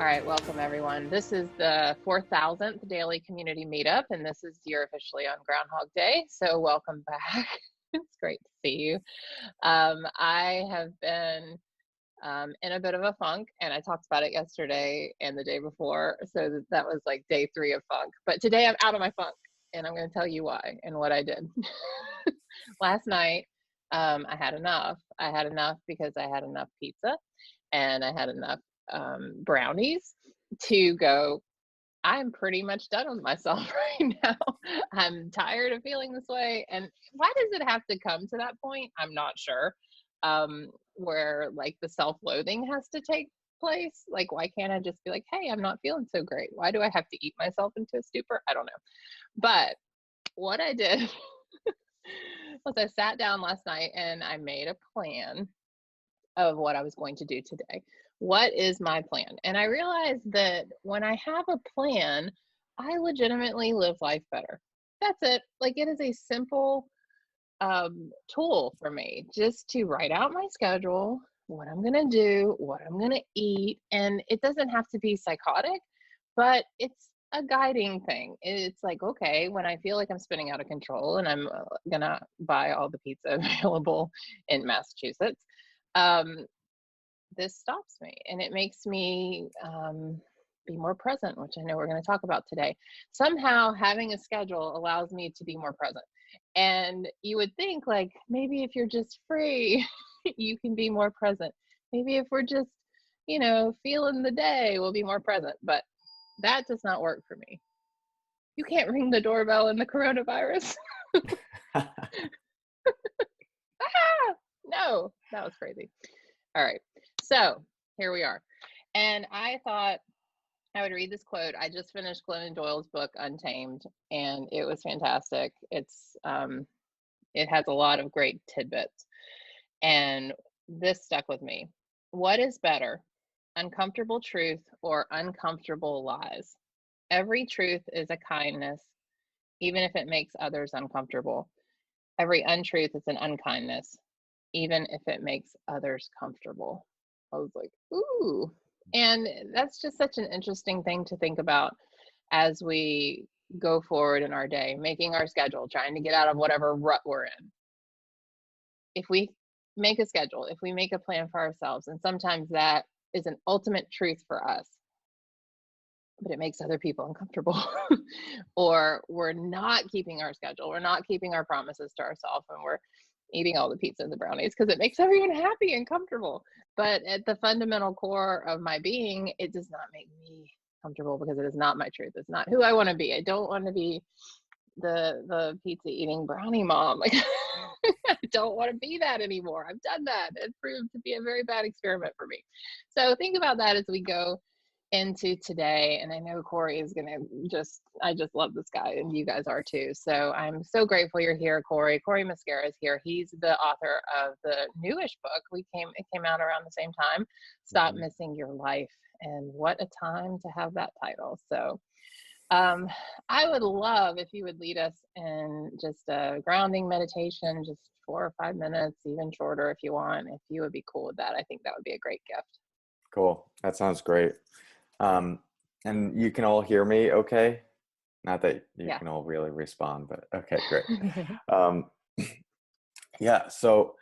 All right, welcome everyone. This is the 4,000th daily community meetup, and this is you're officially on Groundhog Day. So welcome back. It's great to see you. I have been in a bit of a funk, and I talked about it yesterday and the day before. So that was like day 3 of funk. But today I'm out of my funk, and I'm going to tell you why and what I did. Last night, I had enough. I had enough because I had enough pizza, and I had enough brownies to go, I'm pretty much done with myself right now. I'm tired of feeling this way. And why does it have to come to that point? I'm not sure. Where like the self-loathing has to take place. Like, why can't I just be like, hey, I'm not feeling so great. Why do I have to eat myself into a stupor? I don't know. But what I did was I sat down last night and I made a plan of what I was going to do today. What is my plan? And I realized that when I have a plan, I legitimately live life better. That's it. Like, it is a simple tool for me just to write out my schedule, what I'm going to do, what I'm going to eat. And it doesn't have to be psychotic, but it's a guiding thing. It's like, okay, when I feel like I'm spinning out of control and I'm going to buy all the pizza available in Massachusetts, this stops me and it makes me be more present, which I know we're going to talk about today. Somehow having a schedule allows me to be more present. And you would think, like, maybe if you're just free, you can be more present. Maybe if we're just, feeling the day, we'll be more present. But that does not work for me. You can't ring the doorbell in the coronavirus. No, that was crazy. All right. So here we are. And I thought I would read this quote. I just finished Glennon Doyle's book, Untamed, and it was fantastic. It has a lot of great tidbits. And this stuck with me. What is better, uncomfortable truth or uncomfortable lies? Every truth is a kindness, even if it makes others uncomfortable. Every untruth is an unkindness, even if it makes others comfortable. I was like, ooh. And that's just such an interesting thing to think about as we go forward in our day, making our schedule, trying to get out of whatever rut we're in. If we make a schedule, if we make a plan for ourselves, and sometimes that is an ultimate truth for us, but it makes other people uncomfortable, or we're not keeping our schedule, we're not keeping our promises to ourselves, and we're eating all the pizza and the brownies because it makes everyone happy and comfortable. But at the fundamental core of my being, it does not make me comfortable because it is not my truth. It's not who I want to be. I don't want to be the pizza eating brownie mom. Like, I don't want to be that anymore. I've done that. It proved to be a very bad experiment for me. So think about that as we go into today. And I know Cory is I just love this guy, and you guys are too. So I'm so grateful you're here, Cory. Cory Muscara is here. He's the author of the newish book. It came out around the same time, Stop Missing Your Life. And what a time to have that title. So I would love if you would lead us in just a grounding meditation, just 4 or 5 minutes, even shorter if you want. If you would be cool with that, I think that would be a great gift. Cool. That sounds great. And you can all hear me okay? Not that you can all really respond, but okay, great. Yeah, so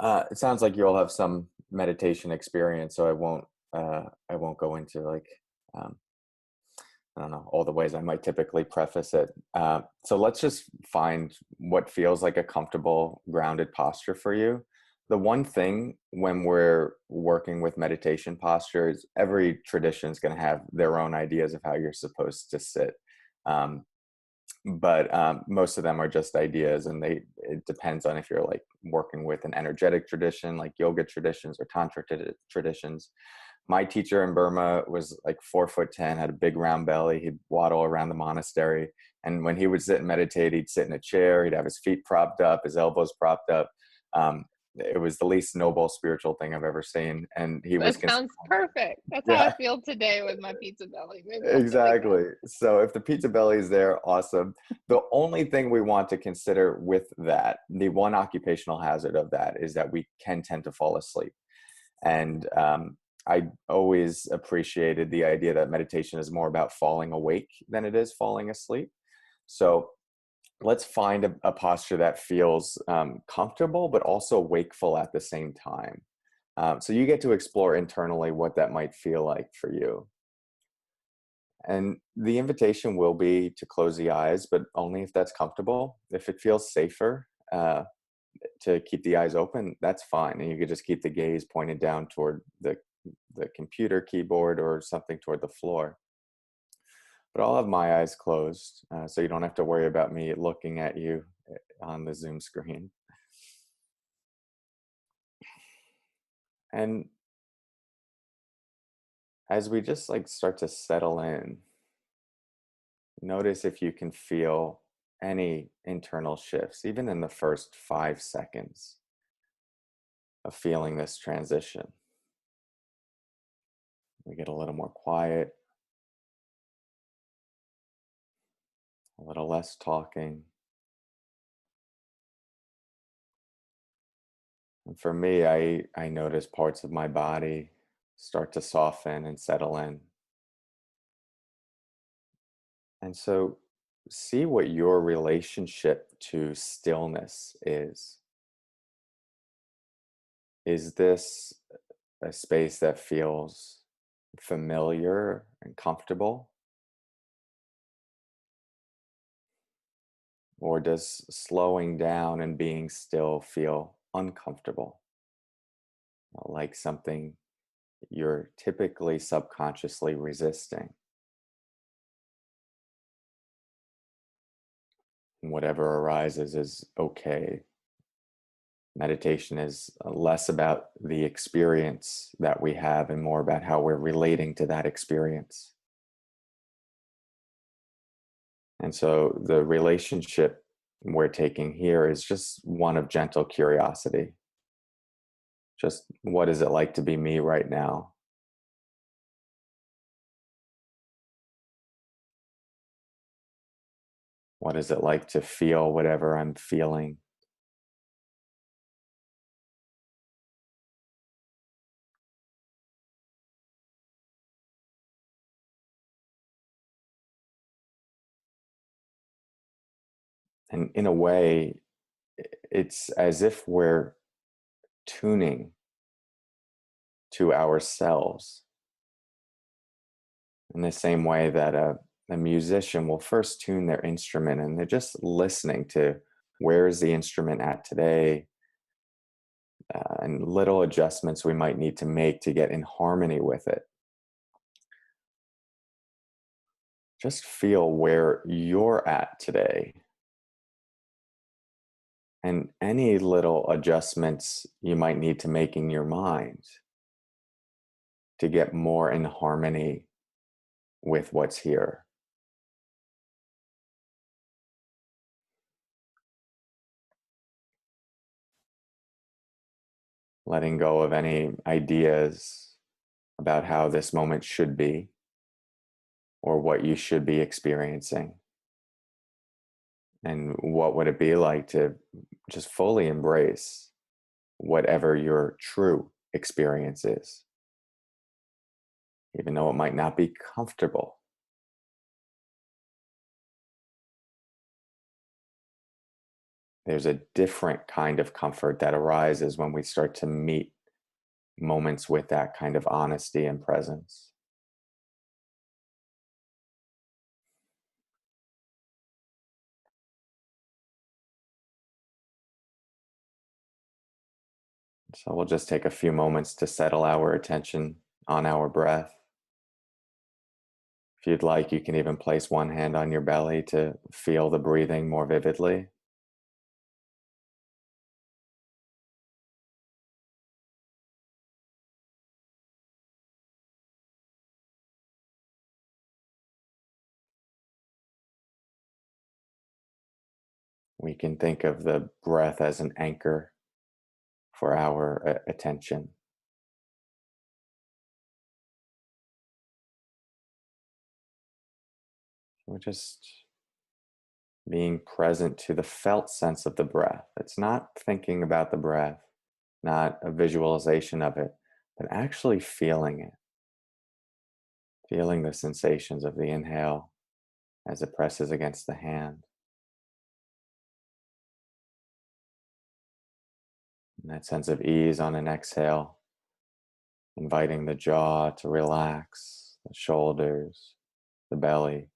it sounds like you all have some meditation experience, so I won't go into like I don't know, all the ways I might typically preface it. So let's just find what feels like a comfortable, grounded posture for you. The one thing when we're working with meditation posture is every tradition is going to have their own ideas of how you're supposed to sit. But most of them are just ideas, and it depends on if you're like working with an energetic tradition like yoga traditions or tantra traditions. My teacher in Burma was like 4'10", had a big round belly. He'd waddle around the monastery, and when he would sit and meditate, he'd sit in a chair. He'd have his feet propped up, his elbows propped up. It was the least noble spiritual thing I've ever seen. And That sounds perfect. That's how I feel today with my pizza belly. Exactly. So if the pizza belly is there, awesome. The only thing we want to consider with that, the one occupational hazard of that, is that we can tend to fall asleep. And I always appreciated the idea that meditation is more about falling awake than it is falling asleep. So let's find a posture that feels comfortable, but also wakeful at the same time. So you get to explore internally what that might feel like for you. And the invitation will be to close the eyes, but only if that's comfortable. If it feels safer to keep the eyes open, that's fine. And you could just keep the gaze pointed down toward the computer keyboard or something toward the floor. But I'll have my eyes closed, so you don't have to worry about me looking at you on the Zoom screen. And as we just like start to settle in, notice if you can feel any internal shifts, even in the first 5 seconds of feeling this transition. We get a little more quiet, a little less talking. And for me, I notice parts of my body start to soften and settle in. And so see what your relationship to stillness is. Is this a space that feels familiar and comfortable? Or does slowing down and being still feel uncomfortable? Like something you're typically subconsciously resisting? Whatever arises is okay. Meditation is less about the experience that we have and more about how we're relating to that experience. And so the relationship we're taking here is just one of gentle curiosity. Just what is it like to be me right now? What is it like to feel whatever I'm feeling? And in a way, it's as if we're tuning to ourselves in the same way that a musician will first tune their instrument and they're just listening to where is the instrument at today, and little adjustments we might need to make to get in harmony with it. Just feel where you're at today. And any little adjustments you might need to make in your mind to get more in harmony with what's here. Letting go of any ideas about how this moment should be or what you should be experiencing. And what would it be like to just fully embrace whatever your true experience is, even though it might not be comfortable. There's a different kind of comfort that arises when we start to meet moments with that kind of honesty and presence. So we'll just take a few moments to settle our attention on our breath. If you'd like, you can even place one hand on your belly to feel the breathing more vividly. We can think of the breath as an anchor for our attention. We're just being present to the felt sense of the breath. It's not thinking about the breath, not a visualization of it, but actually feeling it, feeling the sensations of the inhale as it presses against the hand. And that sense of ease on an exhale, inviting the jaw to relax, the shoulders, the belly.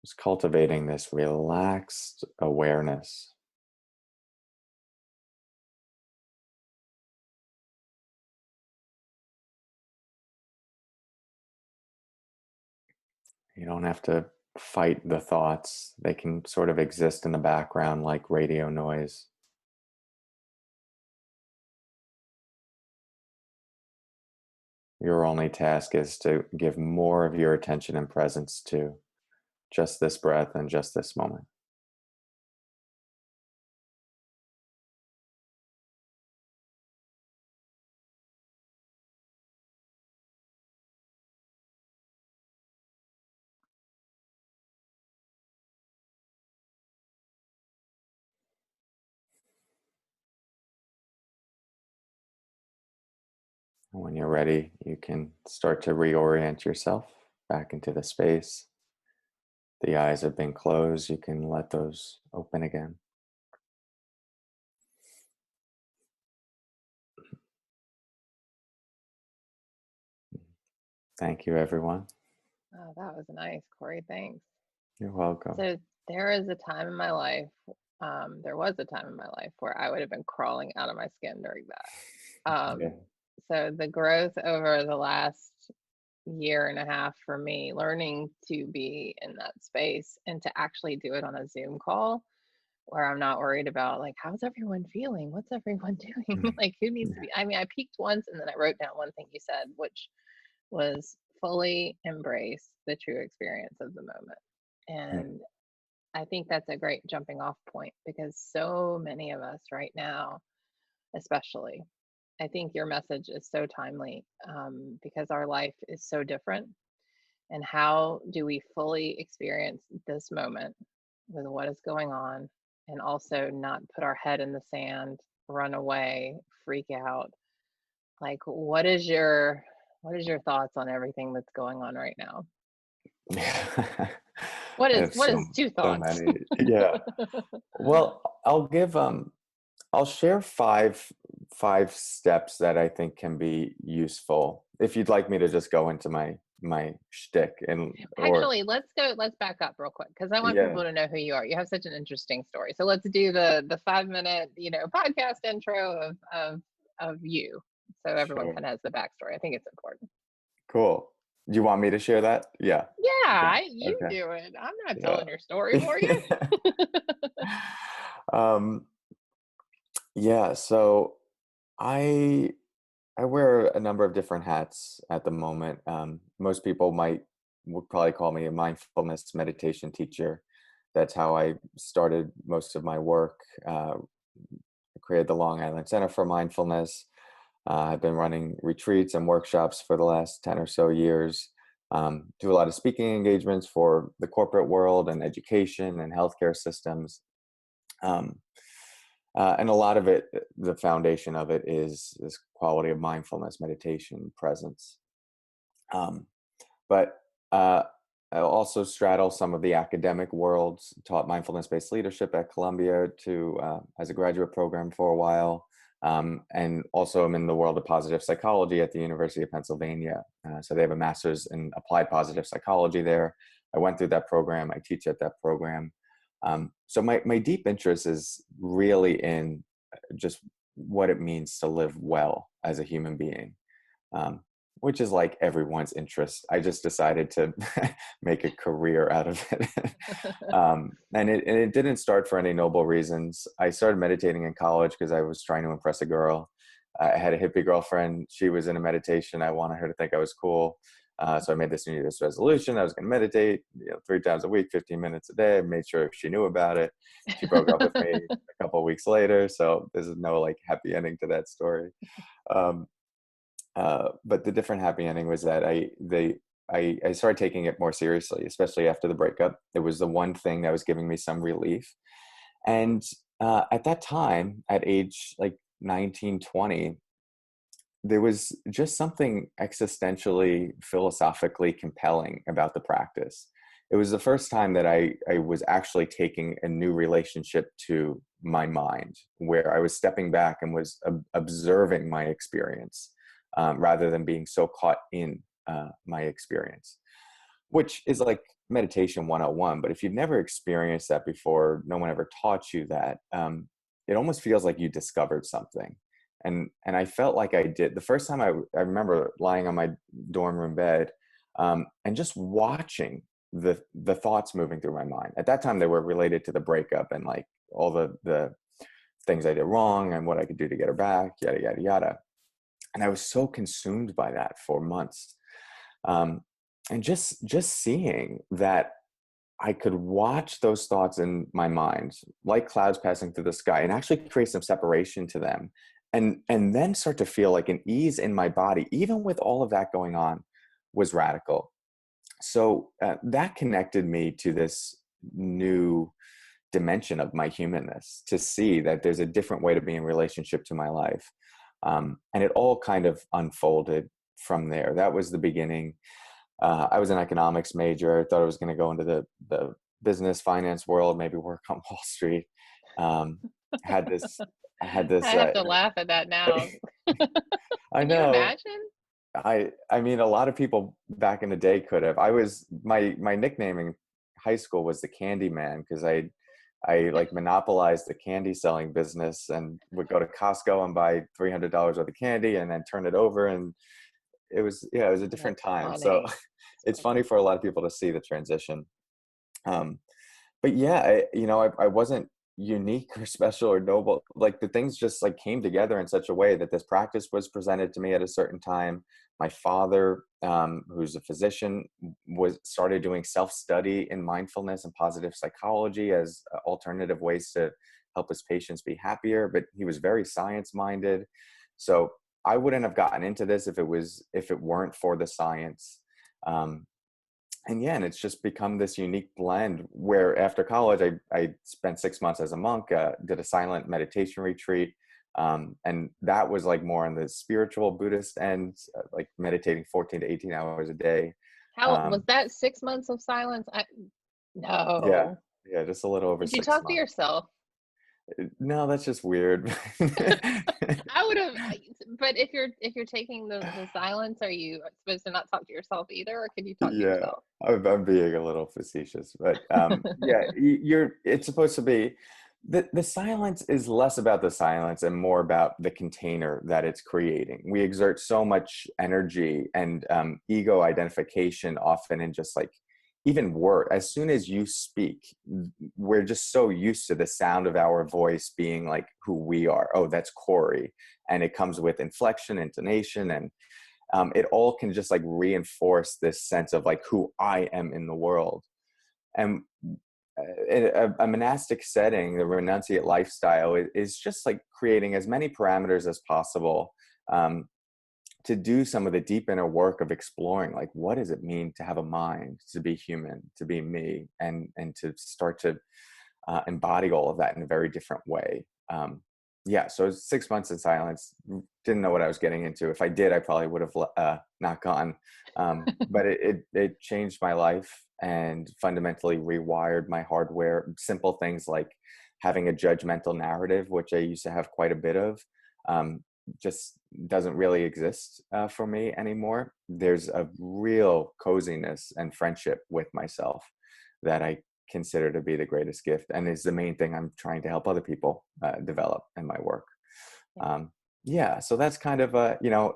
Just cultivating this relaxed awareness. You don't have to fight the thoughts. They can sort of exist in the background like radio noise. Your only task is to give more of your attention and presence to just this breath and just this moment. When you're ready, you can start to reorient yourself back into the space. The eyes have been closed. You can let those open again. Thank you, everyone. Oh, that was nice, Cory. Thanks. You're welcome. So there is a time in my life, there was a time in my life where I would have been crawling out of my skin during that. Yeah. So the growth over the last year and a half for me, learning to be in that space and to actually do it on a Zoom call where I'm not worried about like, how's everyone feeling? What's everyone doing? Mm. Like, who needs to Yeah. be? I mean, I peaked once and then I wrote down one thing you said, which was fully embrace the true experience of the moment. Mm. And I think that's a great jumping off point because so many of us right now, especially, I think your message is so timely because our life is so different. And how do we fully experience this moment with what is going on and also not put our head in the sand, run away, freak out? Like, what is your thoughts on everything that's going on right now? What I is have what is two so thoughts? many. Yeah. Well, I'll share five steps that I think can be useful. If you'd like me to just go into my shtick and or Actually, let's back up real quick because I want yeah, people to know who you are. You have such an interesting story. So let's do the 5 minute, podcast intro of you. So everyone sure. kind of has the backstory. I think it's important. Cool. Do you want me to share that? Yeah. Yeah, Okay. you Okay. do it. I'm not Yeah. telling your story for you. um yeah, so I I wear a number of different hats at the moment. Most people would probably call me a mindfulness meditation teacher. That's how I started most of my work. I created the Long Island Center for Mindfulness. I've been running retreats and workshops for the last 10 or so years. Do a lot of speaking engagements for the corporate world and education and healthcare systems. Um, and a lot of it, the foundation of it is this quality of mindfulness, meditation, presence. Um, but I also straddle some of the academic worlds, taught mindfulness-based leadership at Columbia as a graduate program for a while. And also I'm in the world of positive psychology at the University of Pennsylvania. So they have a master's in applied positive psychology there. I went through that program. I teach at that program. So my deep interest is really in just what it means to live well as a human being, um, which is like everyone's interest. I just decided to make a career out of it. And it didn't start for any noble reasons. I started meditating in college because I was trying to impress a girl. I had a hippie girlfriend. She was in a meditation. I wanted her to think I was cool. So I made this New Year's resolution. I was going to meditate, 3 times a week, 15 minutes a day. I made sure she knew about it. She broke up with me a couple of weeks later. So there's no like happy ending to that story. Um, but the different happy ending was that I started taking it more seriously, especially after the breakup. It was the one thing that was giving me some relief. And at that time, at age like 19, 20, there was just something existentially, philosophically compelling about the practice. It was the first time that I was actually taking a new relationship to my mind, where I was stepping back and was observing my experience, rather than being so caught in my experience, which is like meditation 101. But if you've never experienced that before, no one ever taught you that, it almost feels like you discovered something. And I felt like I did. The first time I remember lying on my dorm room bed, and just watching the thoughts moving through my mind. At that time, they were related to the breakup and like all the things I did wrong and what I could do to get her back, yada, yada, yada. And I was so consumed by that for months. And just seeing that I could watch those thoughts in my mind, like clouds passing through the sky, and actually create some separation to them. And then start to feel like an ease in my body, even with all of that going on, was radical. So that connected me to this new dimension of my humanness, to see that there's a different way to be in relationship to my life. And it all kind of unfolded from there. That was the beginning. I was an economics major. I thought I was going to go into the business finance world, maybe work on Wall Street. Had this, I had this, I have to laugh at that now. I Can you know. imagine? I mean, a lot of people back in the day could have. I was, my nickname in high school was the Candy Man, because I like monopolized the candy selling business and would go to Costco and buy $300 worth of candy and then turn it over. And it was, yeah, it was a different That's time. So funny. it's funny for a lot of people to see the transition. But yeah, I wasn't unique or special or noble. Like the things just like came together in such a way that this practice was presented to me at a certain time. My father, who's a physician, was started doing self-study in mindfulness and positive psychology as alternative ways to help his patients be happier. But he was very science-minded. So I wouldn't have gotten into this if it weren't for the science. And yeah, and it's just become this unique blend where after college, I spent 6 months as a monk, did a silent meditation retreat. And that was like more on the spiritual Buddhist end, like meditating 14 to 18 hours a day. How was Um, that? 6 months of silence? yeah, No. yeah, just a little over Did you six talk to months. yourself? No, that's just weird. I would have, but if you're taking the silence, are you supposed to not talk to yourself either, or can you talk to Yeah, yourself? I'm being a little facetious, but yeah, it's supposed to be, the silence is less about the silence and more about the container that it's creating. We exert so much energy and ego identification often in just like even word. As soon as you speak, we're just so used to the sound of our voice being like who we are. Oh, that's Cory, and it comes with inflection, intonation, and it all can just like reinforce this sense of like who I am in the world. And in a monastic setting, the renunciate lifestyle is just like creating as many parameters as possible, to do some of the deep inner work of exploring, like, what does it mean to have a mind, to be human, to be me, and to start to embody all of that in a very different way. Yeah, so 6 months in silence, didn't know what I was getting into. If I did, I probably would have not gone. But it changed my life and fundamentally rewired my hardware. Simple things like having a judgmental narrative, which I used to have quite a bit of, just doesn't really exist for me anymore. There's a real coziness and friendship with myself that I consider to be the greatest gift, and is the main thing I'm trying to help other people develop in my work. Yeah, so that's kind of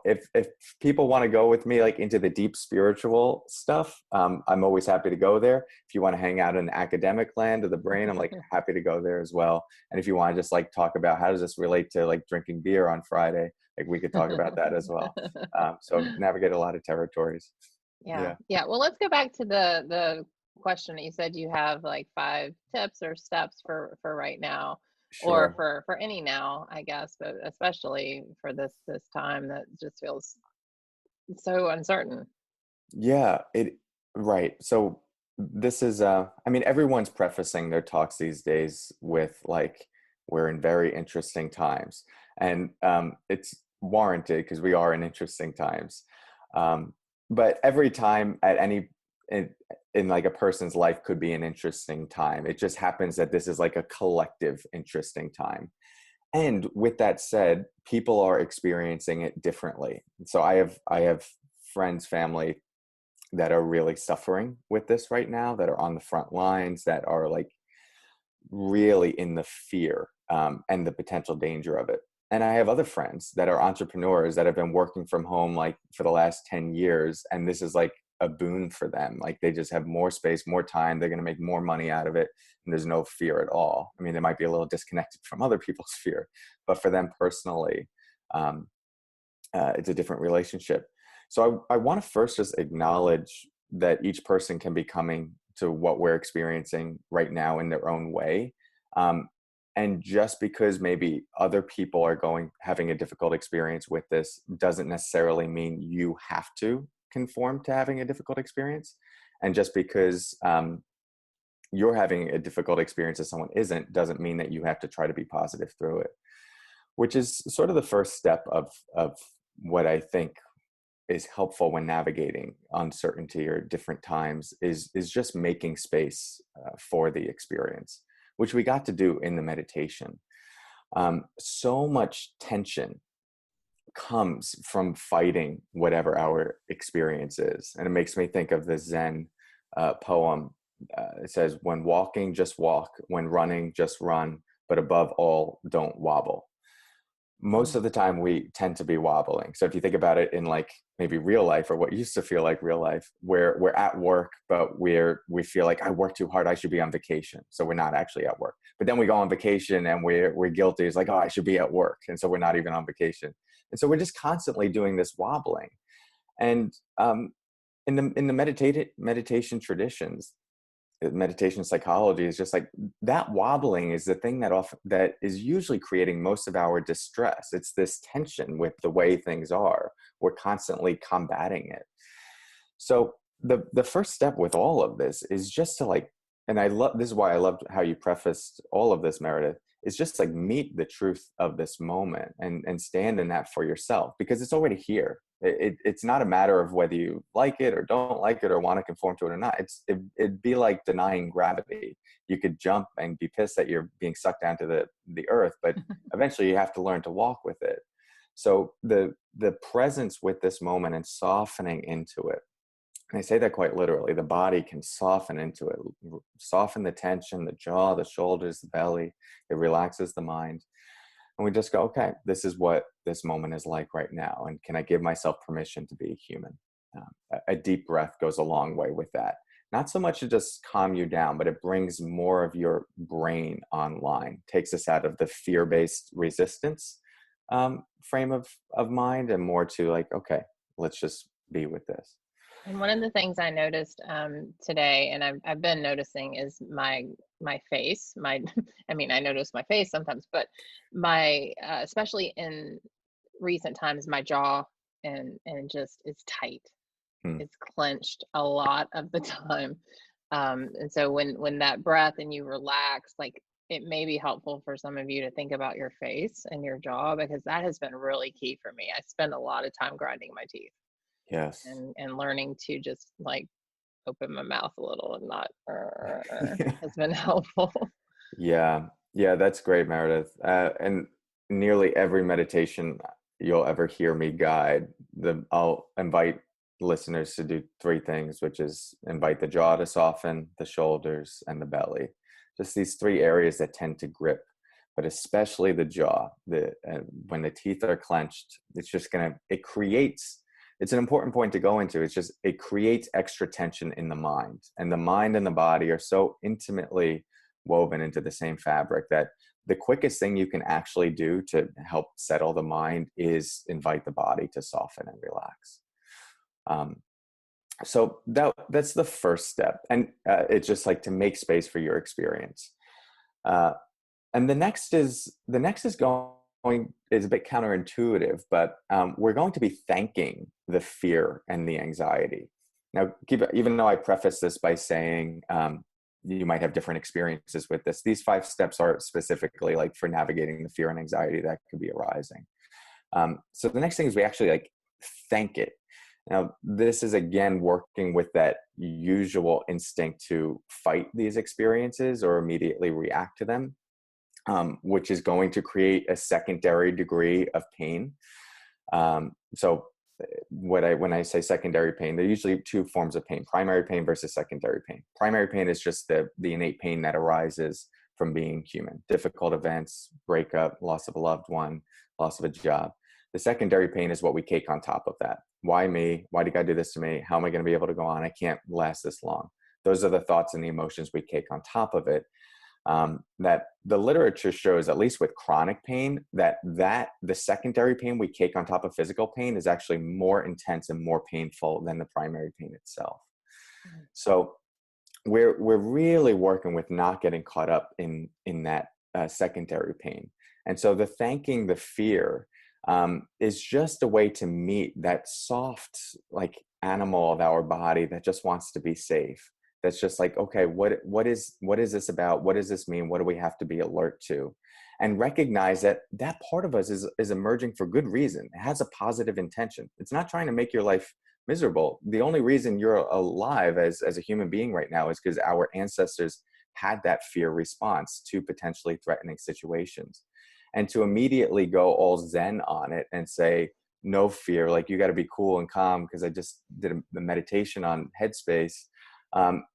if people want to go with me like into the deep spiritual stuff, I'm always happy to go there. If you want to hang out in academic land of the brain, I'm like happy to go there as well. And if you want to just like talk about how does this relate to like drinking beer on Friday, like we could talk about that as well. So navigate a lot of territories. Yeah. Yeah, Yeah. Well, let's go back to the question that you said you have like 5 tips or steps for right now, or sure. for any now, I guess, but especially for this time that just feels so uncertain. Yeah, right. So this is I mean, everyone's prefacing their talks these days with like, we're in very interesting times. And it's warranted because we are in interesting times. But every time at any in like a person's life could be an interesting time. It just happens that this is like a collective interesting time. And with that said, people are experiencing it differently. So I have friends, family that are really suffering with this right now, that are on the front lines, that are like really in the fear and the potential danger of it. And I have other friends that are entrepreneurs that have been working from home like for the last 10 years. And this is like a boon for them. Like they just have more space, more time. They're going to make more money out of it. And there's no fear at all. I mean, they might be a little disconnected from other people's fear, but for them personally, it's a different relationship. So I want to first just acknowledge that each person can be coming to what we're experiencing right now in their own way. And just because maybe other people are having a difficult experience with this doesn't necessarily mean you have to conform to having a difficult experience. And just because you're having a difficult experience that someone isn't, doesn't mean that you have to try to be positive through it, which is sort of the first step of what I think is helpful when navigating uncertainty or different times is just making space for the experience, which we got to do in the meditation. So much tension comes from fighting whatever our experience is. And it makes me think of the Zen poem. It says, when walking, just walk. When running, just run. But above all, don't wobble. Most of the time we tend to be wobbling. So if you think about it in like maybe real life, or what used to feel like real life, where we're at work, but we feel like I work too hard, I should be on vacation. So we're not actually at work. But then we go on vacation and we're guilty. It's like, oh, I should be at work. And so we're not even on vacation. And so we're just constantly doing this wobbling. And in the meditation traditions, meditation psychology is just like that wobbling is the thing that is usually creating most of our distress. It's this tension with the way things are. We're constantly combating it. So the first step with all of this is just to like, and this is why I loved how you prefaced all of this, Meredith, is just like meet the truth of this moment and stand in that for yourself, because it's already here. It's not a matter of whether you like it or don't like it or want to conform to it or not. It'd be like denying gravity. You could jump and be pissed that you're being sucked down to the earth, but eventually you have to learn to walk with it. So the presence with this moment and softening into it, and I say that quite literally, the body can soften into it, soften the tension, the jaw, the shoulders, the belly. It relaxes the mind. And we just go, okay, this is what this moment is like right now. And can I give myself permission to be human? A deep breath goes a long way with that. Not so much to just calm you down, but it brings more of your brain online, takes us out of the fear-based resistance frame of mind and more to like, okay, let's just be with this. And one of the things I noticed today, and I've been noticing, is my face. I mean, I notice my face sometimes, but my especially in recent times, my jaw and just is tight. It's clenched a lot of the time. And so when that breath and you relax, like it may be helpful for some of you to think about your face and your jaw, because that has been really key for me. I spend a lot of time grinding my teeth. Yes. And learning to just like open my mouth a little and not has been helpful. Yeah, that's great, Meredith. And nearly every meditation you'll ever hear me guide, I'll invite listeners to do three things, which is invite the jaw to soften, the shoulders, and the belly. Just these three areas that tend to grip, but especially the jaw. When the teeth are clenched, it's an important point to go into. It creates extra tension in the mind, and the mind and the body are so intimately woven into the same fabric that the quickest thing you can actually do to help settle the mind is invite the body to soften and relax. So that's the first step. And it's just like to make space for your experience. And the next is a bit counterintuitive, but we're going to be thanking the fear and the anxiety. Now, even though I preface this by saying you might have different experiences with this, these 5 steps are specifically like for navigating the fear and anxiety that could be arising. So the next thing is we actually like thank it. Now, this is again working with that usual instinct to fight these experiences or immediately react to them, which is going to create a secondary degree of pain. So when I say secondary pain, there are usually two forms of pain: primary pain versus secondary pain. Primary pain is just the innate pain that arises from being human: difficult events, breakup, loss of a loved one, loss of a job. The secondary pain is what we cake on top of that. Why me? Why did God do this to me? How am I going to be able to go on? I can't last this long. Those are the thoughts and the emotions we cake on top of it. That the literature shows, at least with chronic pain, that the secondary pain we cake on top of physical pain is actually more intense and more painful than the primary pain itself. So we're really working with not getting caught up in that secondary pain. And so the thanking the fear is just a way to meet that soft, like, animal of our body that just wants to be safe. That's just like, okay, what is this about? What does this mean? What do we have to be alert to? And recognize that part of us is emerging for good reason. It has a positive intention. It's not trying to make your life miserable. The only reason you're alive as a human being right now is because our ancestors had that fear response to potentially threatening situations. And to immediately go all zen on it and say, no fear, like, you got to be cool and calm because I just did the meditation on Headspace,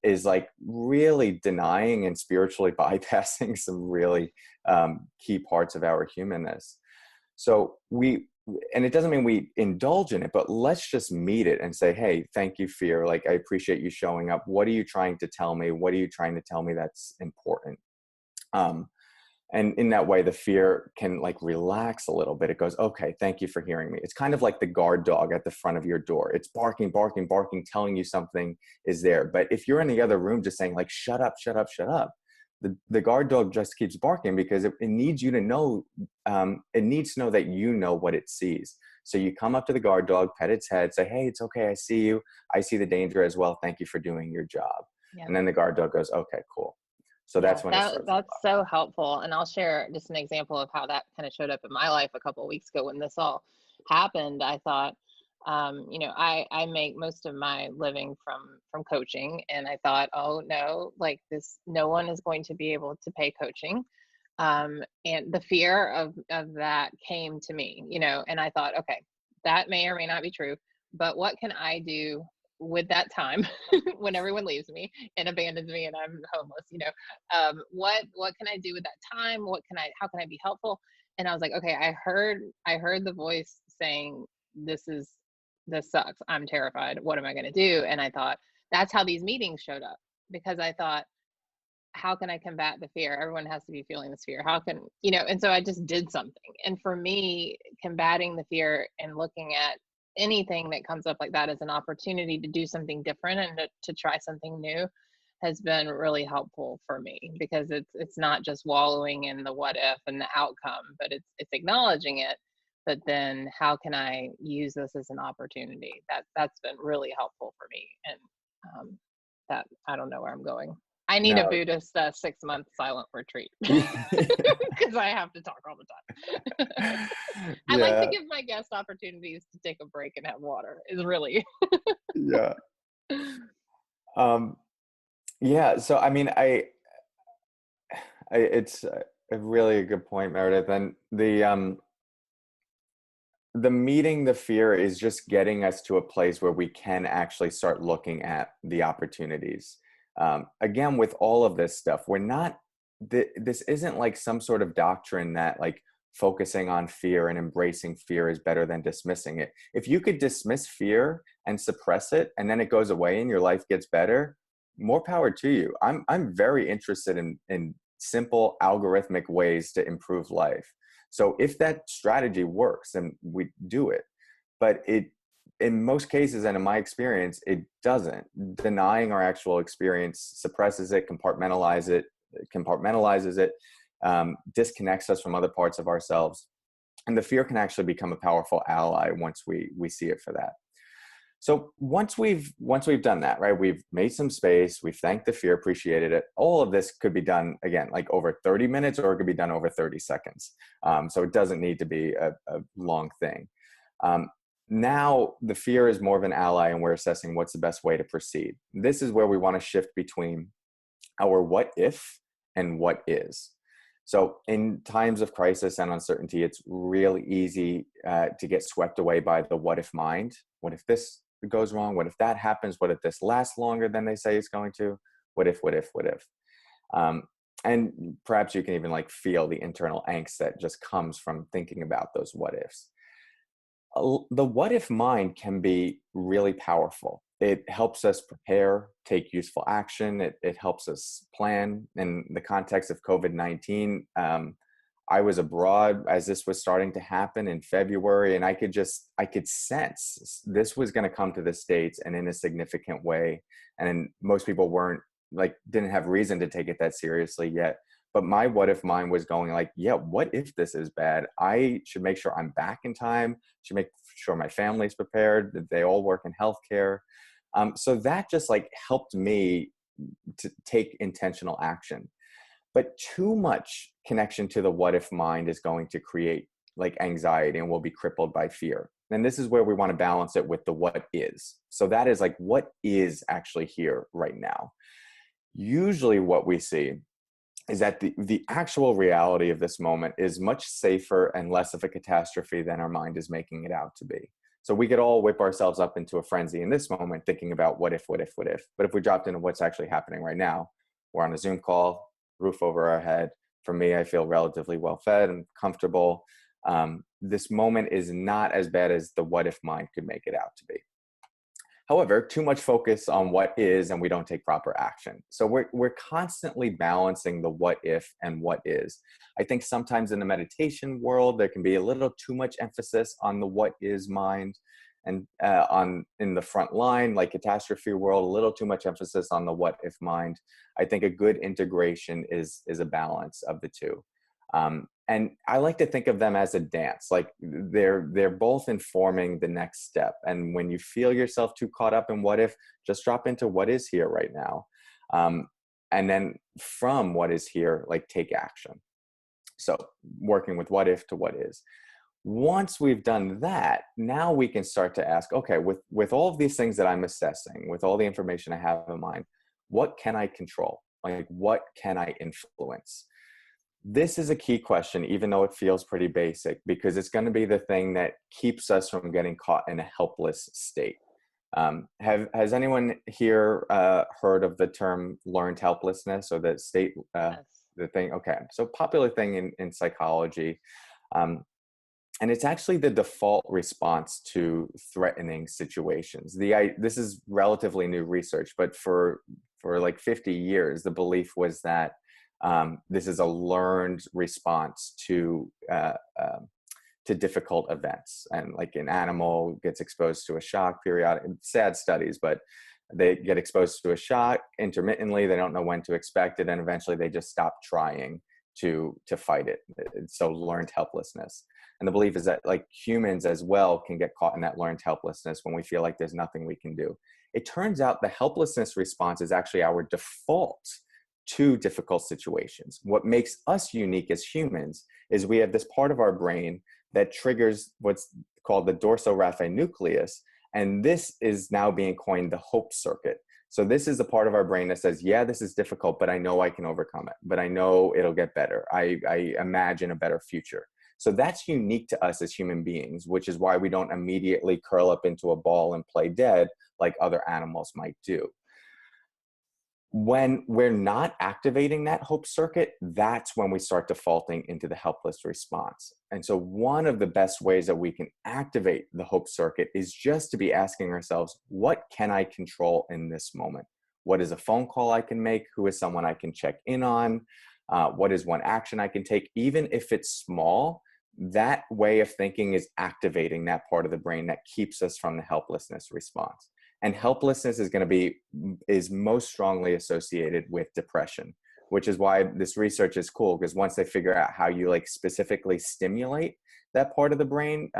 is like really denying and spiritually bypassing some really key parts of our humanness. So and it doesn't mean we indulge in it, but let's just meet it and say, hey, thank you, fear. Like, I appreciate you showing up. What are you trying to tell me? What are you trying to tell me that's important? And in that way, the fear can like relax a little bit. It goes, okay, thank you for hearing me. It's kind of like the guard dog at the front of your door. It's barking, barking, barking, telling you something is there. But if you're in the other room just saying like, shut up, shut up, shut up, the guard dog just keeps barking because it needs you to know, it needs to know that you know what it sees. So you come up to the guard dog, pet its head, say, hey, it's okay, I see you. I see the danger as well. Thank you for doing your job. Yeah. And then the guard dog goes, okay, cool. So that's when it starts. That's so helpful. And I'll share just an example of how that kind of showed up in my life a couple of weeks ago when this all happened. I thought, I make most of my living from coaching. And I thought, oh no, like this, no one is going to be able to pay coaching. And the fear of that came to me, and I thought, okay, that may or may not be true, but what can I do with that time when everyone leaves me and abandons me and I'm homeless, what can I do with that time? How can I be helpful? And I was like, okay, I heard the voice saying, this sucks. I'm terrified. What am I going to do? And I thought, that's how these meetings showed up, because I thought, how can I combat the fear? Everyone has to be feeling this fear. How can, and so I just did something. And for me, combating the fear and looking at anything that comes up like that as an opportunity to do something different and to try something new has been really helpful for me, because it's not just wallowing in the what if and the outcome, but it's acknowledging it. But then how can I use this as an opportunity? That's been really helpful for me. And that, I don't know where I'm going. I need a Buddhist 6-month silent retreat because I have to talk all the time. I like to give my guests opportunities to take a break and have water. Is really. Yeah. Yeah. So, I mean, it's a really good point, Meredith. And the meeting the fear is just getting us to a place where we can actually start looking at the opportunities. Again, with all of this stuff, this isn't like some sort of doctrine that like focusing on fear and embracing fear is better than dismissing it. If you could dismiss fear and suppress it and then it goes away and your life gets better, more power to you. I'm very interested in simple algorithmic ways to improve life. So if that strategy works, then we do it. But in most cases, and in my experience, it doesn't. Denying our actual experience suppresses it, compartmentalizes it, disconnects us from other parts of ourselves. And the fear can actually become a powerful ally once we see it for that. So once we've done that, right, we've made some space, we've thanked the fear, appreciated it. All of this could be done again, like over 30 minutes, or it could be done over 30 seconds. So it doesn't need to be a long thing. Now the fear is more of an ally, and we're assessing what's the best way to proceed. This is where we want to shift between our what if and what is. So in times of crisis and uncertainty, it's really easy to get swept away by the what if mind. What if this goes wrong? What if that happens? What if this lasts longer than they say it's going to? What if, what if, what if? And perhaps you can even like feel the internal angst that just comes from thinking about those what ifs. The what if mind can be really powerful. It helps us prepare, take useful action. It helps us plan. In the context of COVID-19, I was abroad as this was starting to happen in February, and I could sense this was going to come to the States and in a significant way. And most people didn't have reason to take it that seriously yet. But my what if mind was going like, yeah, what if this is bad? I should make sure I'm back in time, should make sure my family's prepared, that they all work in healthcare. So that just like helped me to take intentional action. But too much connection to the what if mind is going to create like anxiety, and we'll be crippled by fear. And this is where we want to balance it with the what is. So that is like, what is actually here right now? Usually what we see is that the actual reality of this moment is much safer and less of a catastrophe than our mind is making it out to be. So we could all whip ourselves up into a frenzy in this moment thinking about what if, what if, what if. But if we dropped into what's actually happening right now, we're on a Zoom call, roof over our head. For me, I feel relatively well fed and comfortable. This moment is not as bad as the what if mind could make it out to be. However, too much focus on what is, and we don't take proper action. So we're constantly balancing the what if and what is. I think sometimes in the meditation world, there can be a little too much emphasis on the what is mind, and in the front line, like catastrophe world, a little too much emphasis on the what if mind. I think a good integration is a balance of the two. And I like to think of them as a dance, like they're both informing the next step. And when you feel yourself too caught up in what if, just drop into what is here right now. And then from what is here, like take action. So working with what if to what is. Once we've done that, now we can start to ask, okay, with all of these things that I'm assessing, with all the information I have in mind, what can I control? Like, what can I influence? This is a key question, even though it feels pretty basic, because it's going to be the thing that keeps us from getting caught in a helpless state. Has anyone here heard of the term learned helplessness, or the state, Yes. the thing? Okay, so popular thing in psychology. And it's actually the default response to threatening situations. This is relatively new research, but for like 50 years, the belief was that this is a learned response to difficult events. And like an animal gets exposed to a shock periodic, sad studies, but they get exposed to a shock intermittently. They don't know when to expect it, and eventually they just stop trying to fight it. So learned helplessness. And the belief is that like humans as well can get caught in that learned helplessness when we feel like there's nothing we can do. It turns out the helplessness response is actually our default to difficult situations. What makes us unique as humans is we have this part of our brain that triggers what's called the dorsal-raphe nucleus. And this is now being coined the hope circuit. So this is the part of our brain that says, yeah, this is difficult, but I know I can overcome it. But I know it'll get better. I imagine a better future. So that's unique to us as human beings, which is why we don't immediately curl up into a ball and play dead like other animals might do. When we're not activating that hope circuit, that's when we start defaulting into the helpless response. And so one of the best ways that we can activate the hope circuit is just to be asking ourselves, what can I control in this moment? What is a phone call I can make? Who is someone I can check in on? What is one action I can take? Even if it's small, that way of thinking is activating that part of the brain that keeps us from the helplessness response. And helplessness is most strongly associated with depression, which is why this research is cool, because once they figure out how you like specifically stimulate that part of the brain,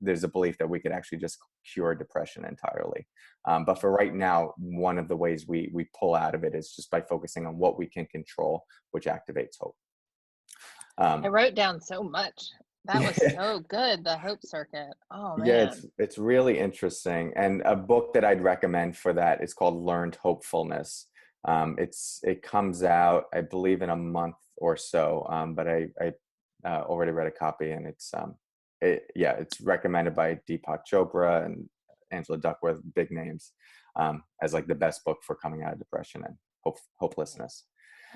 there's a belief that we could actually just cure depression entirely. But for right now, one of the ways we pull out of it is just by focusing on what we can control, which activates hope. I wrote down so much. That was so good. The Hope Circuit. Oh Yeah, man. it's really interesting. And a book that I'd recommend for that is called Learned Hopefulness. It comes out, I believe, in a month or so. But I already read a copy, and it's recommended by Deepak Chopra and Angela Duckworth, big names, as like the best book for coming out of depression and hopelessness.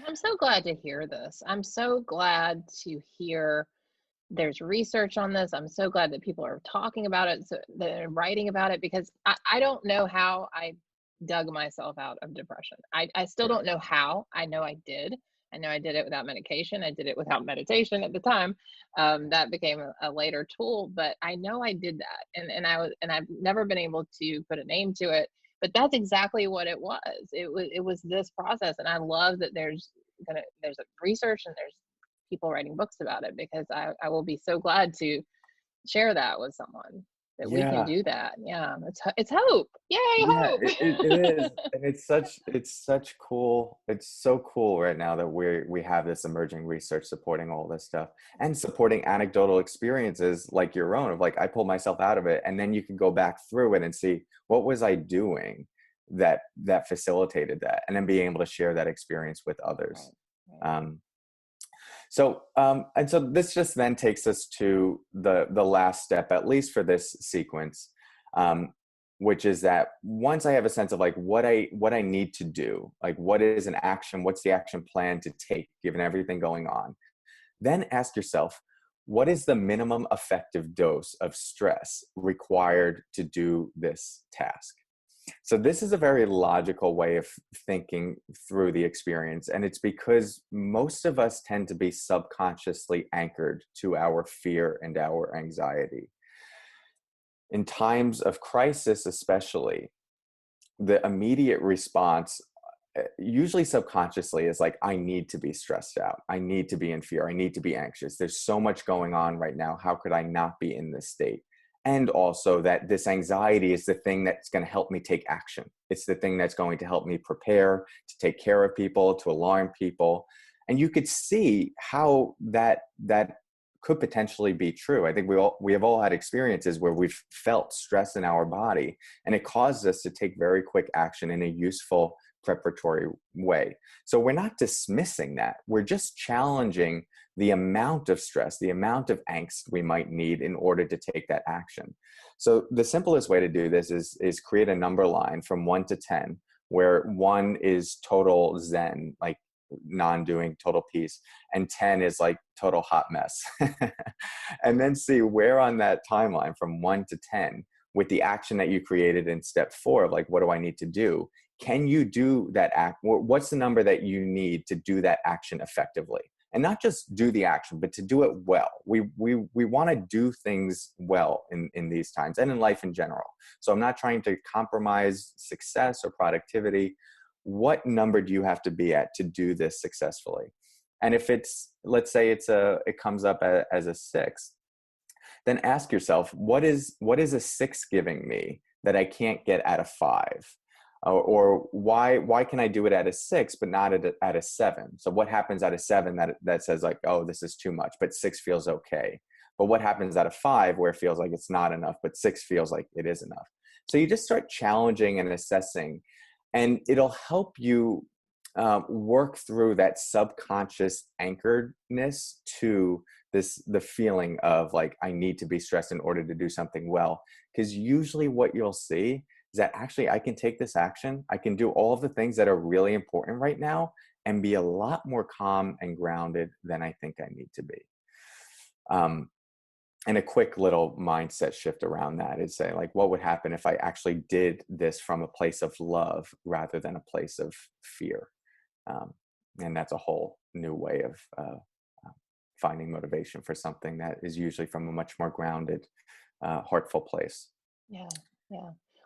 I'm so glad to hear this. I'm so glad to hear there's research on this. I'm so glad that people are talking about it, so they're writing about it, because I don't know how I dug myself out of depression. I still don't know how. I know I did. I know I did it without medication. I did it without meditation at the time. That became a later tool, but I know I did that. And I've never been able to put a name to it, but that's exactly what it was. It was this process. And I love that there's a research and there's people writing books about it, because I will be so glad to share that with someone, that we can Yeah. do that. Yeah, it's hope. Yay, Yeah, hope. it is. And it's so cool right now that we have this emerging research supporting all this stuff and supporting anecdotal experiences like your own of like, I pulled myself out of it, and then you can go back through it and see, what was I doing that facilitated that, and then being able to share that experience with others. Right. And so this just then takes us to the last step, at least for this sequence, which is that once I have a sense of like what I need to do, like what is an action, what's the action plan to take given everything going on, then ask yourself, what is the minimum effective dose of stress required to do this task? So this is a very logical way of thinking through the experience. And it's because most of us tend to be subconsciously anchored to our fear and our anxiety. In times of crisis, especially, the immediate response, usually subconsciously, is like, I need to be stressed out. I need to be in fear. I need to be anxious. There's so much going on right now. How could I not be in this state? And also that this anxiety is the thing that's going to help me take action. It's the thing that's going to help me prepare to take care of people, to alarm people. And you could see how that could potentially be true. I think we have all had experiences where we've felt stress in our body, and it caused us to take very quick action in a useful preparatory way. So we're not dismissing that. We're just challenging the amount of stress, the amount of angst we might need in order to take that action. So the simplest way to do this is create a number line from 1 to 10, where 1 is total zen, like non-doing, total peace, and 10 is like total hot mess. And then see where on that timeline from 1 to 10, with the action that you created in step 4 of like, what do I need to do? Can you do that act? What's the number that you need to do that action effectively? And not just do the action, but to do it well. We want to do things well in these times and in life in general. So I'm not trying to compromise success or productivity. What number do you have to be at to do this successfully? And if it's, let's say it comes up as a 6, then ask yourself, what is a 6 giving me that I can't get at a 5? Or why can I do it at a 6 but not at a 7? So what happens at a 7 that says like, oh, this is too much, but 6 feels okay? But what happens at a 5 where it feels like it's not enough, but 6 feels like it is enough? So you just start challenging and assessing, and it'll help you work through that subconscious anchoredness to the feeling of like, I need to be stressed in order to do something well. Because usually what you'll see is that actually I can take this action, I can do all of the things that are really important right now and be a lot more calm and grounded than I think I need to be. And a quick little mindset shift around that is say like, what would happen if I actually did this from a place of love rather than a place of fear? And that's a whole new way of finding motivation for something that is usually from a much more grounded, heartful place. Yeah.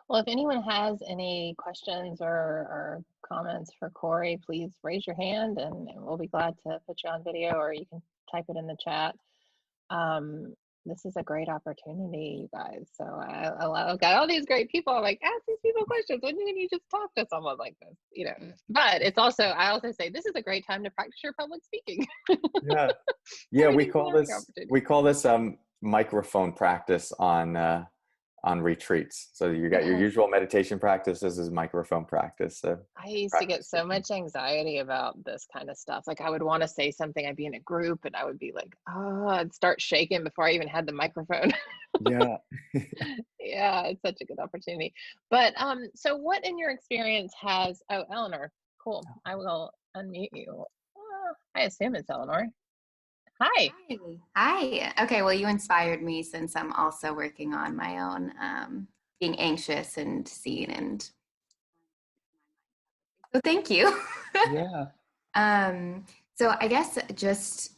Well, if anyone has any questions or comments for Cory, please raise your hand and we'll be glad to put you on video, or you can type it in the chat. this is a great opportunity, you guys. So I've got all these great people. I'm like, ask these people questions. When did you just talk to someone like this? You know, but it's also, I also say, this is a great time to practice your public speaking. Yeah. Yeah. I We think it's a call learning this, opportunity. we call this, microphone practice on retreats. So you got your Yes. usual meditation practice. This is microphone practice. So I used to get practice so speaking. much anxiety about this kind of stuff. Like I would want to say something, I'd be in a group and I would be like, oh, I'd start shaking before I even had the microphone. Yeah. Yeah, it's such a good opportunity. But so what in your experience has, oh, Eleanor, cool. I will unmute you. I assume it's Eleanor. Hi. Hi. Hi. Okay, well, you inspired me since I'm also working on my own being anxious and seen, and so thank you. Yeah. So I guess just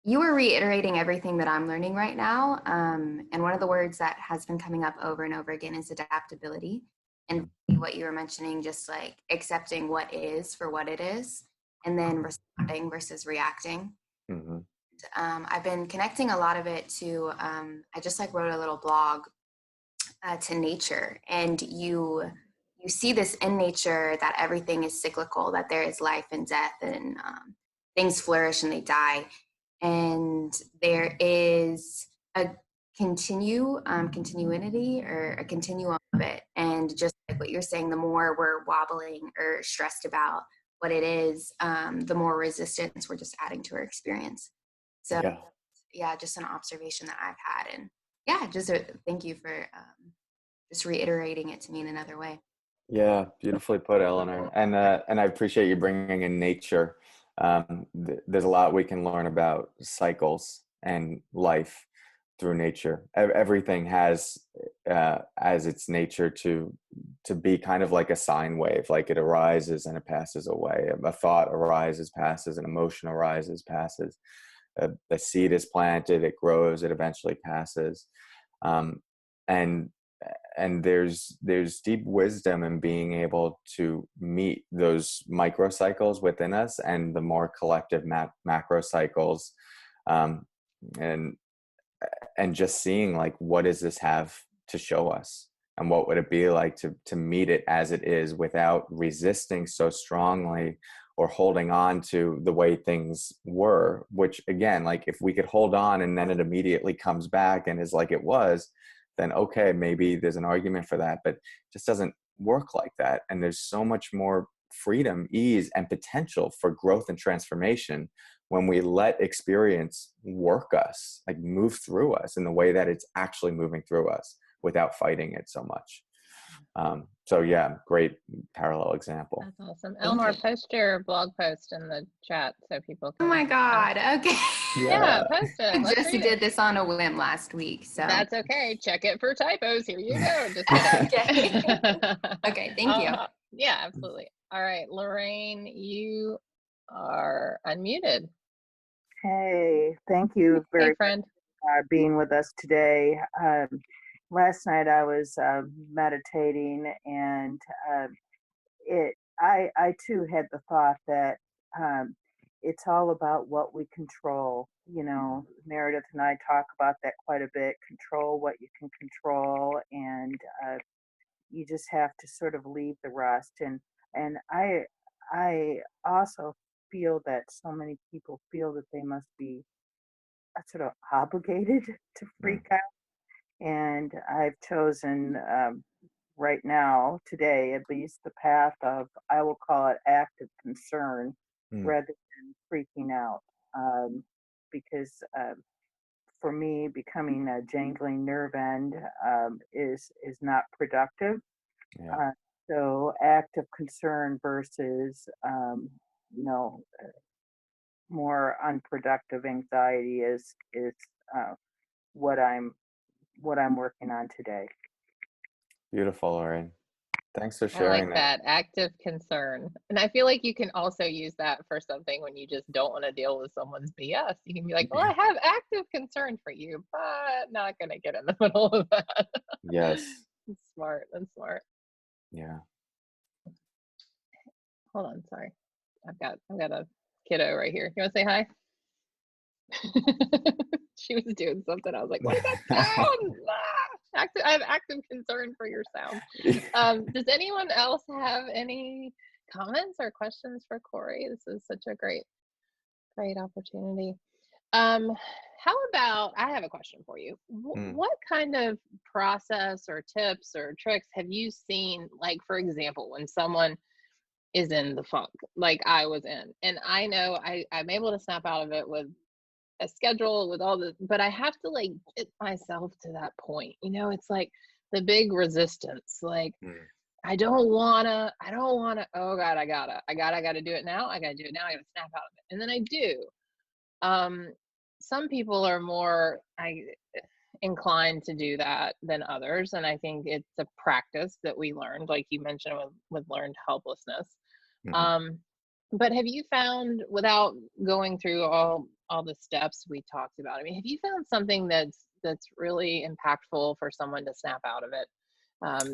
you were reiterating everything that I'm learning right now. And one of the words that has been coming up over and over again is adaptability. And what you were mentioning, just like accepting what is for what it is, and then responding versus reacting. Mm-hmm. I've been connecting a lot of it to, I just like wrote a little blog to nature, and you see this in nature that everything is cyclical, that there is life and death, and things flourish and they die, and there is a continuity or a continuum of it. And just like what you're saying, the more we're wobbling or stressed about what it is, the more resistance we're just adding to our experience. So Yeah. yeah, just an observation that I've had, and yeah, just thank you for just reiterating it to me in another way. Yeah, beautifully put, Eleanor. And I appreciate you bringing in nature. There's a lot we can learn about cycles and life through nature. Everything has as its nature to be kind of like a sine wave, like it arises and it passes away. A thought arises, passes, an emotion arises, passes. A seed is planted, it grows, it eventually passes. Um, and and there's deep wisdom in being able to meet those microcycles within us and the more collective macro cycles, um, and just seeing like, what does this have to show us, and what would it be like to meet it as it is without resisting so strongly or holding on to the way things were, which again, like if we could hold on and then it immediately comes back and is like it was, then okay, maybe there's an argument for that, but it just doesn't work like that. And there's so much more freedom, ease, and potential for growth and transformation when we let experience work us, like move through us in the way that it's actually moving through us without fighting it so much. So yeah, great parallel example. That's awesome. Thank Eleanor, you. post your blog post in the chat so people Oh can. my God. Okay. Yeah, post I it. Let's just read did it. this on a whim last week, so That's okay. Check it for typos. Here you go. Just kidding. okay. Okay, thank you. Yeah, absolutely. All right, Lorraine, you are unmuted. Hey, thank you Hey, very much friend. for being with us today. Last night I was meditating, and I too had the thought that um, it's all about what we control. You know, Meredith and I talk about that quite a bit. Control what you can control, and you just have to sort of leave the rest. And I also feel that so many people feel that they must be sort of obligated to freak out. And I've chosen right now, today at least, the path of, I will call it active concern rather than freaking out. Because for me, becoming a jangling nerve end is not productive. Yeah. So active concern versus, you know, more unproductive anxiety is uh, what I'm working on today. Beautiful, Lorraine. Thanks for I like sharing that. Active concern. And I feel like you can also use that for something when you just don't want to deal with someone's BS. You can be like, well, I have active concern for you, but not going to get in the middle of that. Yes. That's smart. That's smart. Yeah. Hold on. Sorry. I've got a kiddo right here. You want to say hi? She was doing something. I was like, what is that sound? I have active concern for your sound. Does anyone else have any comments or questions for Cory? This is such a great opportunity. How about, I have a question for you. What kind of process or tips or tricks have you seen, like, for example, when someone is in the funk, like I was in, and I know I'm able to snap out of it with a schedule, with all the, but I have to like get myself to that point, it's like the big resistance, like I don't wanna, oh God, I gotta do it now. I gotta do it now. I gotta snap out of it. And then I do. Some people are more inclined to do that than others. And I think it's a practice that we learned, like you mentioned with learned helplessness. But have you found, without going through all the steps we talked about, I mean, have you found something that's really impactful for someone to snap out of it?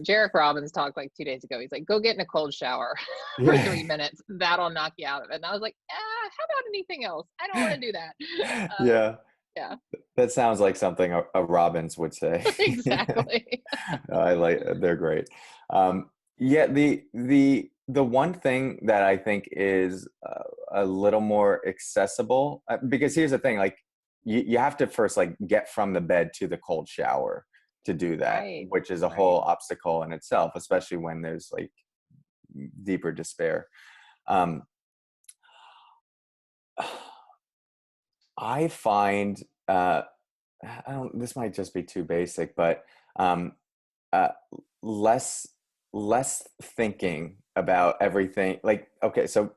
Jarek Robbins talked like 2 days ago. He's like, go get in a cold shower for 3 minutes. That'll knock you out of it. And I was like, how about anything else? I don't want to do that. Yeah. That sounds like something a Robbins would say. Exactly. They're great. The one thing that I think is a little more accessible, because here's the thing, like you have to first like get from the bed to the cold shower to do that, which is a whole obstacle in itself, especially when there's like deeper despair. I find, this might just be too basic, but less thinking about everything. Like, okay, so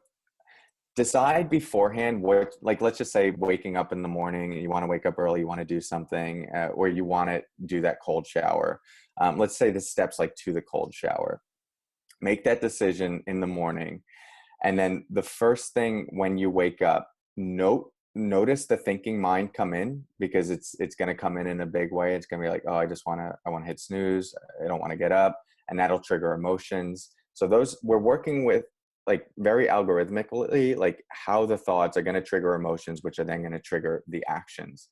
decide beforehand what, like, let's just say waking up in the morning, you want to wake up early, you want to do something, or you want to do that cold shower. Let's say the steps like to the cold shower. Make that decision in the morning. And then the first thing when you wake up, notice the thinking mind come in, because it's going to come in a big way. It's going to be like, oh, I want to hit snooze. I don't want to get up. And that'll trigger emotions. So those, we're working with like very algorithmically, like how the thoughts are going to trigger emotions, which are then going to trigger the actions.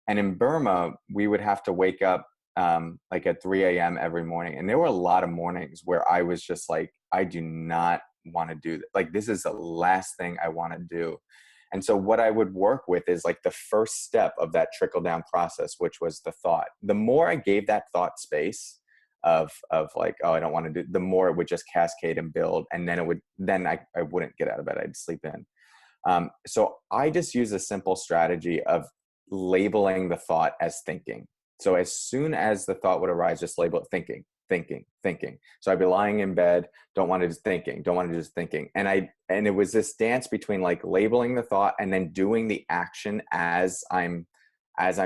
And in Burma, we would have to wake up like at 3 a.m. every morning. And there were a lot of mornings where I was just like, I do not want to do that. Like, this is the last thing I want to do. And so what I would work with is like the first step of that trickle down process, which was the thought. The more I gave that thought space of like, oh, I don't want to do, the more it would just cascade and build. And then I wouldn't get out of bed. I'd sleep in. So I just use a simple strategy of labeling the thought as thinking. So as soon as the thought would arise, just label it thinking. So I'd be lying in bed, don't want to just thinking. And it was this dance between like labeling the thought and then doing the action as I'm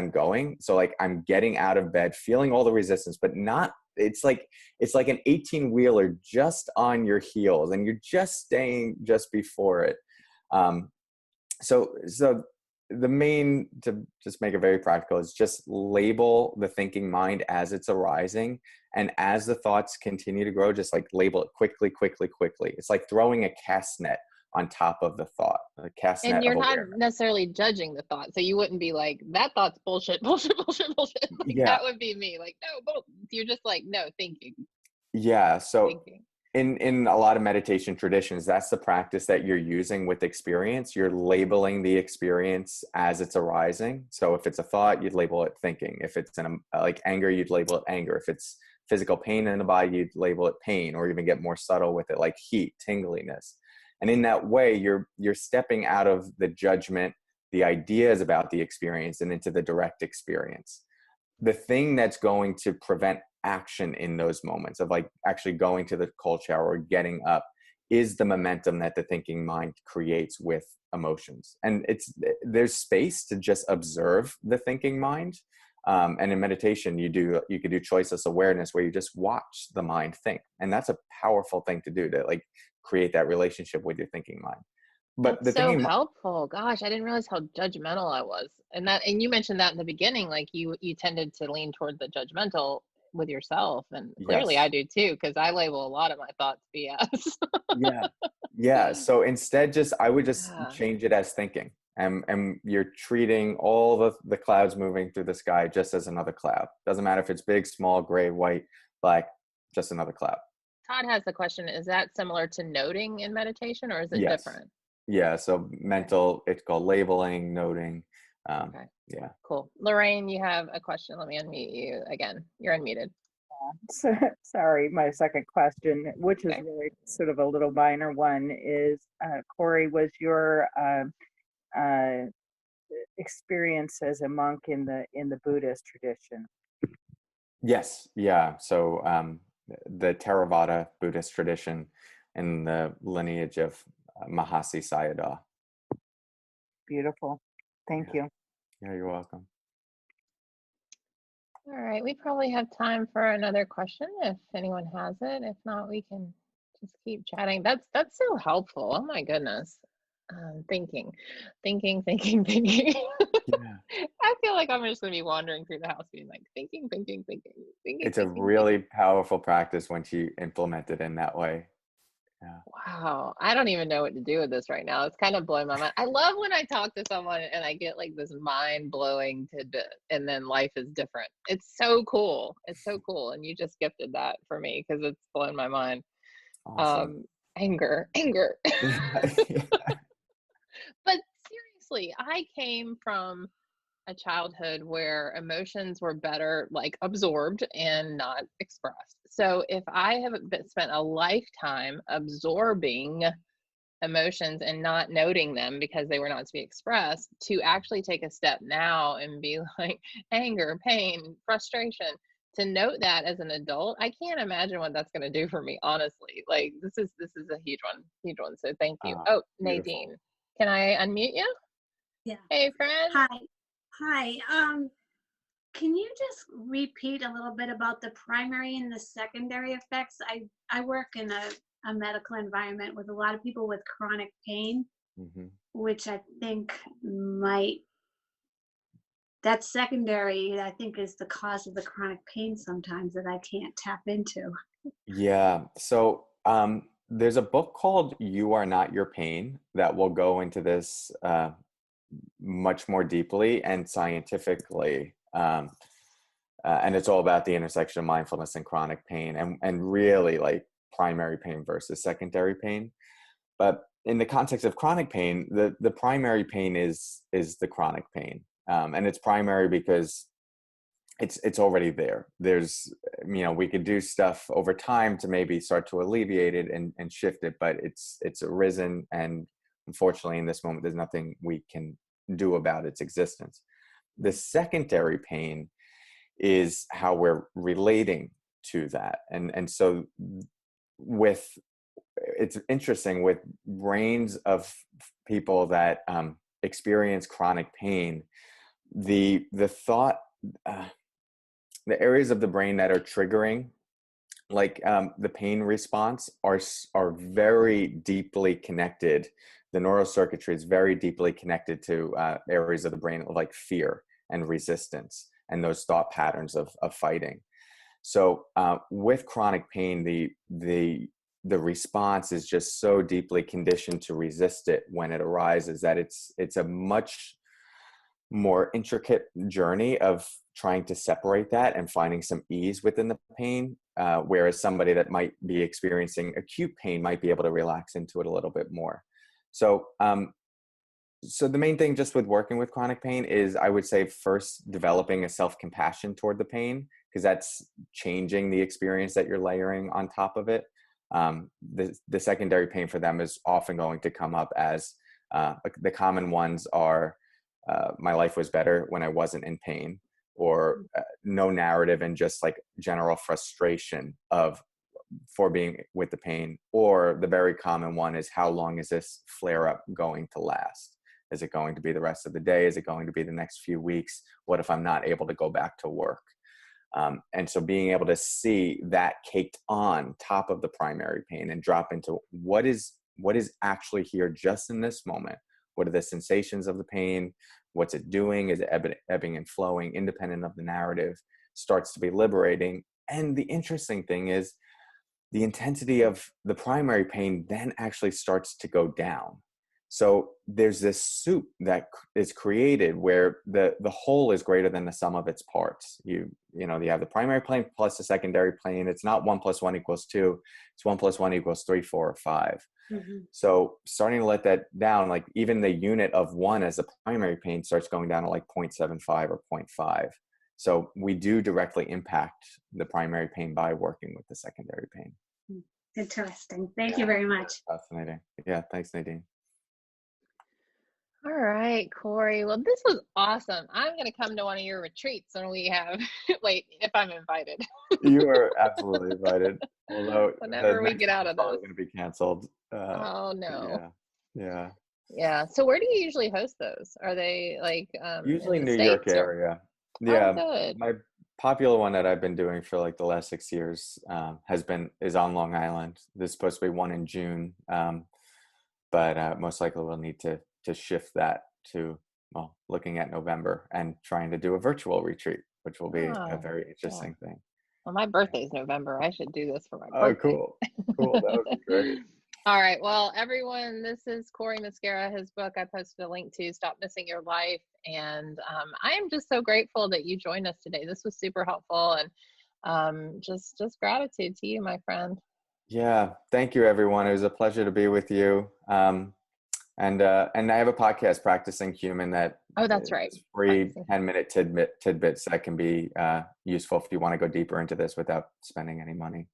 going. So like I'm getting out of bed, feeling all the resistance, but not, it's like an 18-wheeler just on your heels and you're just staying just before it. So the main, to just make it very practical, is just label the thinking mind as it's arising. And as the thoughts continue to grow, just like label it quickly. It's like throwing a cast net on top of the thought, a cast net. And you're of not awareness. necessarily judging the thought. So you wouldn't be like, that thought's bullshit. Like, yeah. That would be me. Like, no, you're just like, no, thinking. Yeah. So thinking. In a lot of meditation traditions, that's the practice that you're using with experience. You're labeling the experience as it's arising. So if it's a thought, you'd label it thinking. If it's like anger, you'd label it anger. If it's physical pain in the body, you'd label it pain, or even get more subtle with it, like heat, tingliness. And in that way, you're stepping out of the judgment, the ideas about the experience, and into the direct experience. The thing that's going to prevent action in those moments of like actually going to the cold shower or getting up is the momentum that the thinking mind creates with emotions. And there's space to just observe the thinking mind. And in meditation, you could do choiceless awareness, where you just watch the mind think. And that's a powerful thing to do, to like create that relationship with your thinking mind. But that's so helpful. Gosh, I didn't realize how judgmental I was. And you mentioned that in the beginning, like you tended to lean toward the judgmental with yourself. And clearly yes. I do too, because I label a lot of my thoughts BS. Yeah. So instead, I would just change it as thinking. And you're treating all the clouds moving through the sky just as another cloud. Doesn't matter if it's big, small, gray, white, black, just another cloud. Todd has the question, is that similar to noting in meditation, or is it Yes. different? Yeah, so mental, it's called labeling, noting. Okay. Yeah. Cool. Lorraine, you have a question. Let me unmute you again. You're unmuted. So, sorry, my second question, which is Okay. really sort of a little minor one, is Cory, was your experience as a monk in the Buddhist tradition? Yes. Yeah. So the Theravada Buddhist tradition and the lineage of Mahasi Sayadaw. Beautiful. Thank you. Yeah, you're welcome. All right. We probably have time for another question if anyone has it. If not, we can just keep chatting. That's so helpful. Oh my goodness. Thinking. Yeah. I feel like I'm just gonna be wandering through the house being like thinking. It's a really powerful practice once you implement it in that way. Yeah. Wow, I don't even know what to do with this right now. It's kind of blowing my mind. I love when I talk to someone and I get like this mind-blowing tidbit, and then life is different. It's so cool. It's so cool, and you just gifted that for me because it's blowing my mind. Awesome. Anger. Yeah. But seriously, I came from a childhood where emotions were better like absorbed and not expressed. So if I have spent a lifetime absorbing emotions and not noting them because they were not to be expressed, to actually take a step now and be like anger, pain, frustration, to note that as an adult, I can't imagine what that's going to do for me, honestly. Like this is a huge one. So thank you. Oh, Beautiful. Nadine, can I unmute you? Yeah. Hey, friend. Hi. Can you just repeat a little bit about the primary and the secondary effects? I work in a medical environment with a lot of people with chronic pain, which I think that secondary, I think, is the cause of the chronic pain sometimes that I can't tap into. Yeah. So there's a book called You Are Not Your Pain that will go into this much more deeply and scientifically. And it's all about the intersection of mindfulness and chronic pain, and really like primary pain versus secondary pain. But in the context of chronic pain, the primary pain is the chronic pain. And it's primary because it's already there. There's, we could do stuff over time to maybe start to alleviate it and shift it, but it's arisen. And unfortunately in this moment, there's nothing we can do about its existence. The secondary pain is how we're relating to that. And so it's interesting with brains of people that experience chronic pain, the thought, the areas of the brain that are triggering, like the pain response, are very deeply connected. The neurocircuitry is very deeply connected to areas of the brain like fear and resistance and those thought patterns of fighting. So with chronic pain, the response is just so deeply conditioned to resist it when it arises that it's a much more intricate journey of trying to separate that and finding some ease within the pain, whereas somebody that might be experiencing acute pain might be able to relax into it a little bit more. So so the main thing just with working with chronic pain is, I would say, first developing a self-compassion toward the pain, because that's changing the experience that you're layering on top of it. The secondary pain for them is often going to come up as the common ones are my life was better when I wasn't in pain, or no narrative and just like general frustration for being with the pain. Or the very common one is, how long is this flare up going to last? Is it going to be the rest of the day? Is it going to be the next few weeks? What if I'm not able to go back to work? And so being able to see that caked on top of the primary pain and drop into what is actually here just in this moment. What are the sensations of the pain? What's it doing? Is it ebbing and flowing, independent of the narrative? Starts to be liberating. And the interesting thing is, the intensity of the primary pain then actually starts to go down. So there's this soup that is created where the whole is greater than the sum of its parts. You have the primary plane plus the secondary plane. It's not 1 + 1 = 2. It's 1 + 1 = 3, 4, or 5. Mm-hmm. So starting to let that down, like even the unit of 1 as a primary plane starts going down to like 0.75 or 0.5. So we do directly impact the primary pain by working with the secondary pain. Interesting. Thank you very much. Fascinating. Yeah. Thanks, Nadine. All right, Cory. Well, this was awesome. I'm going to come to one of your retreats when we have, wait, if I'm invited. You are absolutely invited. Although whenever we get out of this, going to be canceled. Oh no. Yeah. Yeah. So where do you usually host those? Are they like usually in the New York States, area? Yeah. Oh, good. My popular one that I've been doing for like the last 6 years is on Long Island. There's supposed to be one in June, but most likely we'll need to shift that to looking at November and trying to do a virtual retreat, which will be a very interesting thing. Well, my birthday's November. I should do this for my Oh, birthday. Cool. That would be great. All right. Well, everyone, this is Cory Muscara. His book I posted a link to, Stop Missing Your Life. And I am just so grateful that you joined us today. This was super helpful, and just gratitude to you, my friend. Yeah. Thank you, everyone. It was a pleasure to be with you. And I have a podcast, Practicing Human, that that's right. Free 10-minute tidbits that can be useful if you want to go deeper into this without spending any money.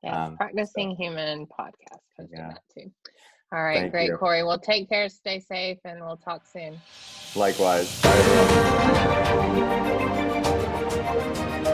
Yes, Practicing Human podcast. Posting Yeah. that too. All right, Thank great, you. Cory. Well, take care, stay safe, and we'll talk soon. Likewise. Bye, everyone.